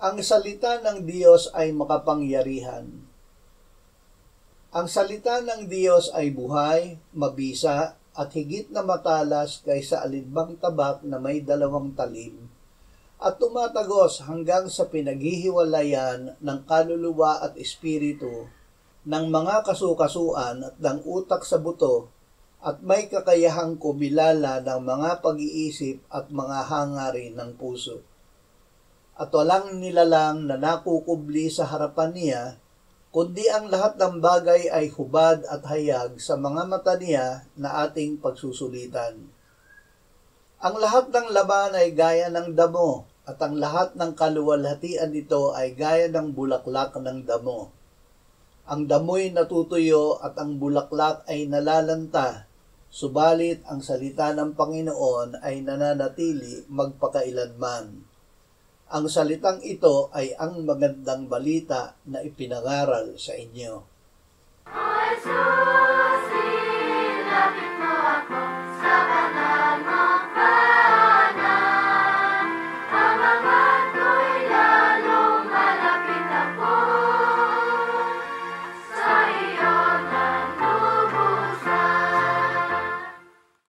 Ang salita ng Diyos ay makapangyarihan. Ang salita ng Diyos ay buhay, mabisa, at higit na matalas kaysa alinbang tabak na may 2 talim, at tumatagos hanggang sa pinaghihiwalayan ng kaluluwa at espiritu, ng mga kasukasuan at ng utak sa buto, at may kakayahang kumilala ng mga pag-iisip at mga hangarin ng puso. At walang nilalang na nakukubli sa harapan niya, kundi ang lahat ng bagay ay hubad at hayag sa mga mata niya na ating pagsusulitan. Ang lahat ng laman ay gaya ng damo, at ang lahat ng kaluwalhatian nito ay gaya ng bulaklak ng damo. Ang damo'y natutuyo at ang bulaklak ay nalalanta, subalit ang salita ng Panginoon ay nananatili magpakailanman. Ang salitang ito ay ang magandang balita na ipinangaral sa inyo.